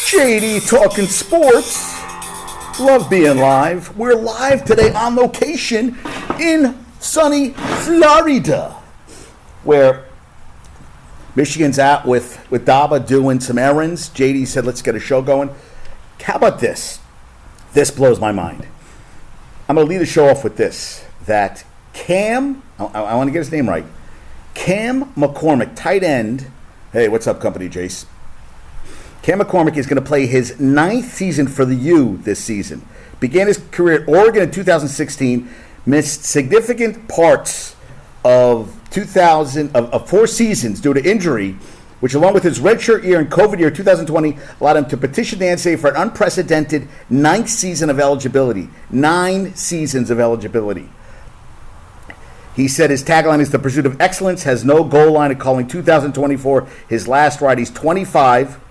JD talking sports. Love being live. We're live today on location in sunny Florida, where Michigan's out with Daba doing some errands. JD said, let's get a show going. How about this? This blows my mind. I'm going to lead the show off with this, that Cam, I want to get his name right, Cam McCormick, tight end. Hey, what's up, company, Jace? Cam McCormick is going to play his 9th season for the U this season. Began his career at Oregon in 2016, missed significant parts of 4 seasons due to injury, which along with his redshirt year and COVID year 2020 allowed him to petition the NCAA for an unprecedented 9th season of eligibility. 9 seasons of eligibility. He said his tagline is the pursuit of excellence, has no goal line, and calling 2024 his last ride. He's 25.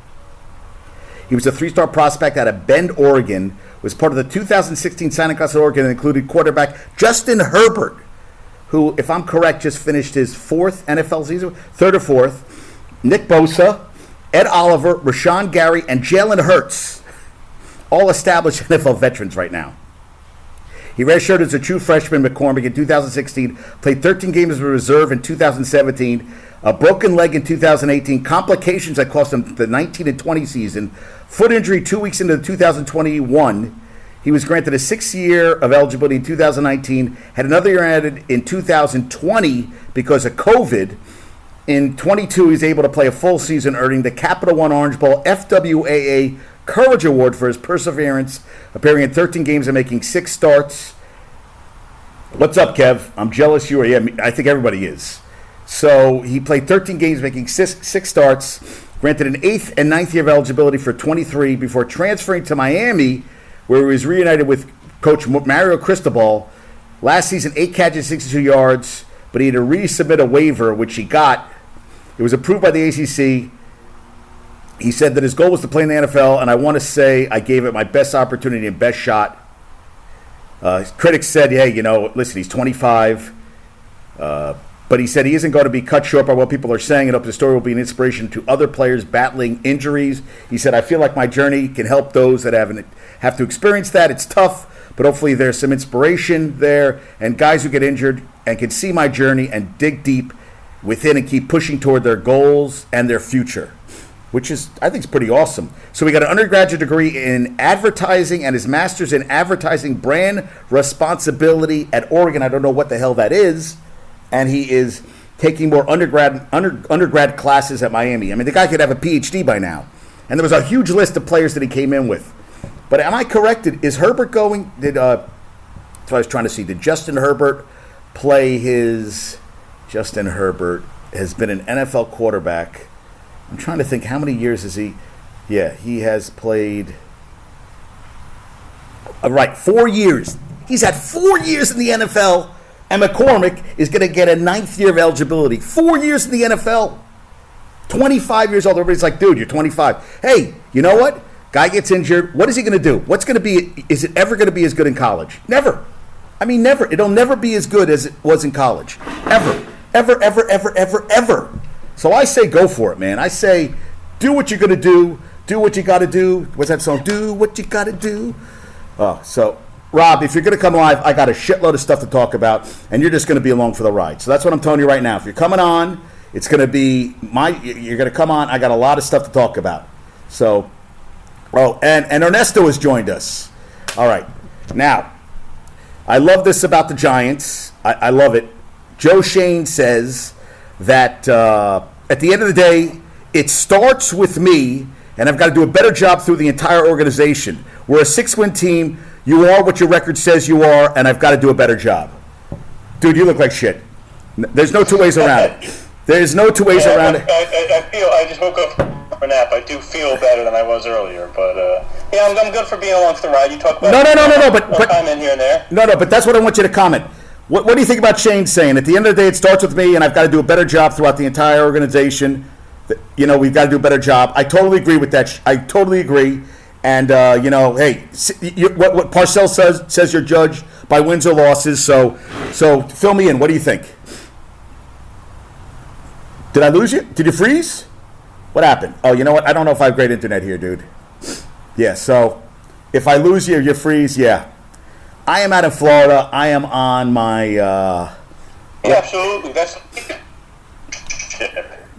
He was a 3-star prospect out of Bend, Oregon, was part of the 2016 signing class at Oregon and included quarterback Justin Herbert, who, if I'm correct, just finished his 4th NFL season, 3rd or 4th, Nick Bosa, Ed Oliver, Rashawn Gary, and Jalen Hurts, all established NFL veterans right now. He redshirted as a true freshman, McCormick, in 2016, played 13 games as a reserve in 2017, a broken leg in 2018, complications that cost him the 19 and 20 season, foot injury 2 weeks into 2021. He was granted a 6th year of eligibility in 2019, had another year added in 2020 because of COVID. In 22, he was able to play a full season, earning the Capital One Orange Bowl FWAA Courage Award for his perseverance, appearing in 13 games and making 6 starts. What's up, Kev? I'm jealous you are. Yeah, I think everybody is. So he played 13 games, making 6 starts, granted an 8th and 9th year of eligibility for 23 before transferring to Miami, where he was reunited with Coach Mario Cristobal. Last season, 8 catches, 62 yards, but he had to resubmit a waiver, which he got. It was approved by the ACC. He said that his goal was to play in the NFL, and I want to say I gave it my best opportunity and best shot. Critics said, hey, listen, he's 25. But he said he isn't going to be cut short by what people are saying, and hope the story will be an inspiration to other players battling injuries. He said, I feel like my journey can help those that have to experience that. It's tough, but hopefully there's some inspiration there, and guys who get injured and can see my journey and dig deep within and keep pushing toward their goals and their future, which is, I think, is pretty awesome. So we got an undergraduate degree in advertising and his master's in advertising brand responsibility at Oregon. I don't know what the hell that is. And he is taking more undergrad classes at Miami. I mean, the guy could have a PhD by now. And there was a huge list of players that he came in with. But am I corrected? Is Herbert going? That's what I was trying to see. Did Justin Herbert play his? Justin Herbert has been an NFL quarterback. I'm trying to think, how many years is he? Yeah, he has played. Right, 4 years. He's had 4 years in the NFL. And McCormick is going to get a 9th year of eligibility. 4 years in the NFL. 25 years old. Everybody's like, dude, you're 25. Hey, you know what? Guy gets injured. What is he going to do? What's going to be? Is it ever going to be as good in college? Never. I mean, never. It'll never be as good as it was in college. Ever. Ever, ever, ever, ever, ever. So I say go for it, man. I say do what you're going to do. Do what you got to do. What's that song? Do what you got to do. So Rob, if you're going to come live, I got a shitload of stuff to talk about, and you're just going to be along for the ride. So that's what I'm telling you right now. If you're coming on, it's going to be you're going to come on. I got a lot of stuff to talk about. So, and Ernesto has joined us. All right. Now, I love this about the Giants. I love it. Joe Shane says that at the end of the day, it starts with me, and I've got to do a better job through the entire organization. We're a 6-win team. You are what your record says you are, and I've got to do a better job. Dude, you look like shit. There's no 2 ways around it. There's no 2 ways around it. I just woke up from a nap. I do feel better than I was earlier, but I'm good for being along for the ride. You talk about no, but comment here and there. No, but that's what I want you to comment. What do you think about Shane saying, at the end of the day, it starts with me, and I've got to do a better job throughout the entire organization. We've got to do a better job. I totally agree with that. I totally agree. And, hey, what Parcells says you're judged by wins or losses. So fill me in. What do you think? Did I lose you? Did you freeze? What happened? Oh, you know what? I don't know if I have great internet here, dude. Yeah, so if I lose you, you freeze, yeah. I am out in Florida. I am on my... Yeah, absolutely. That's...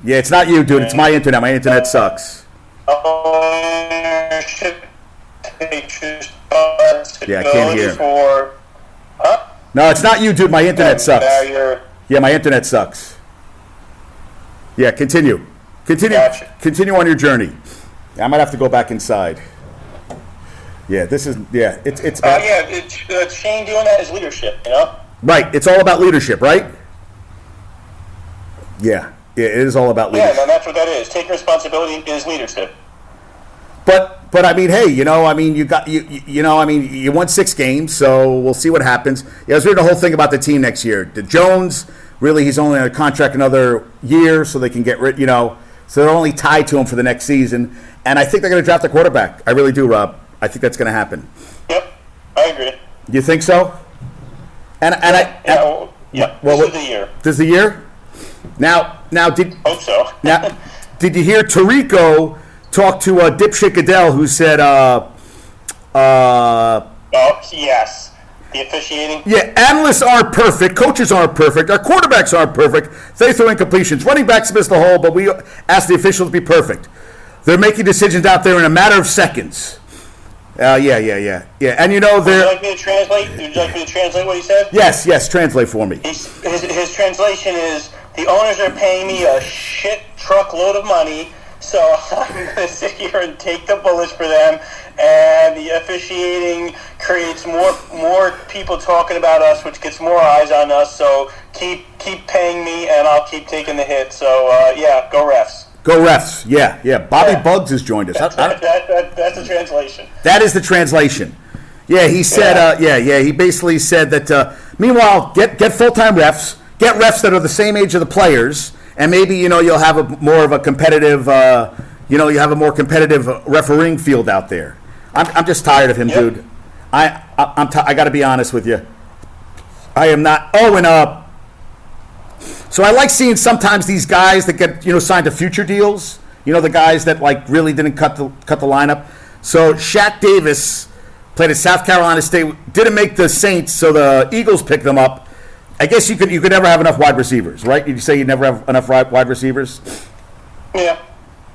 Yeah, it's not you, dude. It's my internet. My internet sucks. Ownership Yeah, I can't hear. For, huh? No, it's not you, dude. My internet sucks. Barrier. Yeah, my internet sucks. Yeah, continue. Gotcha. Continue on your journey. I might have to go back inside. Yeah, this is, yeah, it's Yeah, it's Shane doing that is leadership, you know? right. It's all about leadership, right? Yeah, it is all about Yeah, leadership. no, that's what that is. Taking responsibility is leadership. But I mean, hey, you know, I mean, you won 6 games, so we'll see what happens. Yeah, I was reading the whole thing about the team next year. The Jones, really, he's only on a contract another year, so they can get rid, you know, so they're only tied to him for the next season. And I think they're going to draft a quarterback. I really do, Rob. I think that's going to happen. Yep, I agree. You think so? Well, this is the year. This is the year. Now, Hope so. did you hear Tirico talk to dipshit Goodell, who said, Oh, yes. The officiating? yeah, analysts aren't perfect, coaches aren't perfect, our quarterbacks aren't perfect, they throw incompletions, running backs miss the hole, but we ask the officials to be perfect. They're making decisions out there in a matter of seconds. Yeah. And you know, Would they're... you like me to translate? Would you like me to translate what he said? Yes, translate for me. His translation is, the owners are paying me a shit truckload of money, so I'm going to sit here and take the bullets for them, and the officiating creates more people talking about us, which gets more eyes on us, so keep paying me, and I'll keep taking the hit. So, yeah, go refs. Go refs, yeah. Bobby Bugs has joined us. That's a translation. That is the translation. Yeah, he said, he basically said that, meanwhile, get full-time refs, get refs that are the same age of the players, and maybe, you know, you'll have more competitive refereeing field out there. I'm just tired of him, dude. I got to be honest with you. I am not. Oh, and so I like seeing sometimes these guys that get, you know, signed to future deals. You know, the guys that like really didn't cut the lineup. So Shaq Davis played at South Carolina State, didn't make the Saints, so the Eagles picked them up. I guess you could never have enough wide receivers, right? Did you say you never have enough wide receivers? Yeah.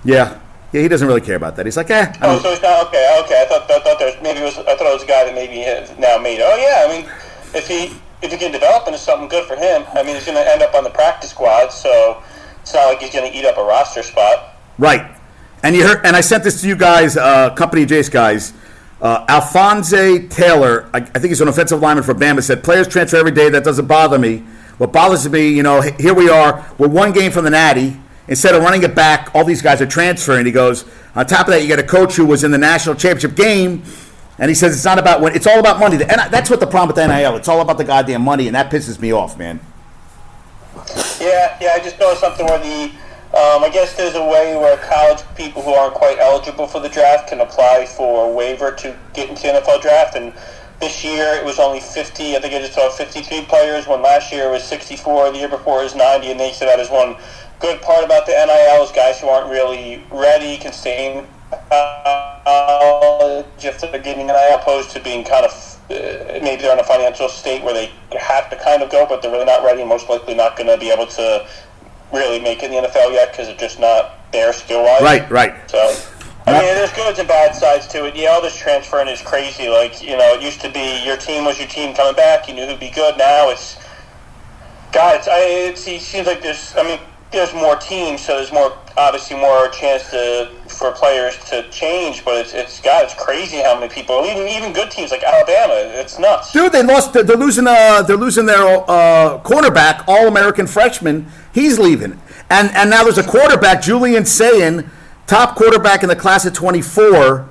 Yeah, he doesn't really care about that. He's like, So it's not okay. I thought there's maybe I thought it was a guy that maybe has now made. Oh yeah, I mean, if he can develop into something good for him, I mean, he's going to end up on the practice squad, so it's not like he's going to eat up a roster spot. Right. And you heard, and I sent this to you guys, Company Jace guys. Alphonse Taylor, I think he's an offensive lineman for Bama, said players transfer every day. That doesn't bother me. What bothers me, you know, here we are. We're one game from the Natty. Instead of running it back, all these guys are transferring. He goes, on top of that, you got a coach who was in the national championship game, and he says it's not about it's all about money. And that's what the problem with the NIL. It's all about the goddamn money, and that pisses me off, man. Yeah. I just noticed something where I guess there's a way where college people who aren't quite eligible for the draft can apply for a waiver to get into the NFL draft, and this year it was only 50. I think I just saw 53 players, when last year it was 64, the year before it was 90, and they said that is one good part about the NIL is guys who aren't really ready can stay in college if they're getting NIL, opposed to being kind of maybe they're in a financial state where they have to kind of go, but they're really not ready and most likely not going to be able to really make it in the NFL yet because they're just not there skill-wise. Right. So, I mean, there's good and bad sides to it. Yeah, all this transferring is crazy. Like, you know, it used to be your team was your team coming back. You knew who'd be good. Now it's, God, it seems like there's more teams, so there's obviously more chance for players to change. But it's crazy how many people, even good teams like Alabama, it's nuts. Dude, they're losing their cornerback, All-American freshman. He's leaving, and now there's a quarterback, Julian Sayin, top quarterback in the class of 24.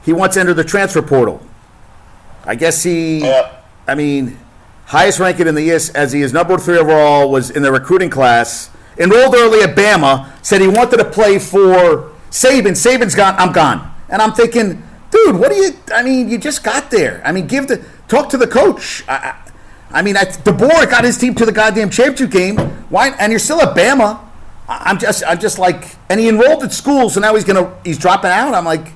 He wants to enter the transfer portal. I guess highest ranking in the ES, as he is number 3 overall, was in the recruiting class. Enrolled early at Bama, said he wanted to play for Saban. Saban's gone, I'm gone. And I'm thinking, dude, you just got there. I mean, talk to the coach. DeBoer got his team to the goddamn championship game. Why? And you're still at Bama. I'm just like, and he enrolled at school, so now he's dropping out. I'm like,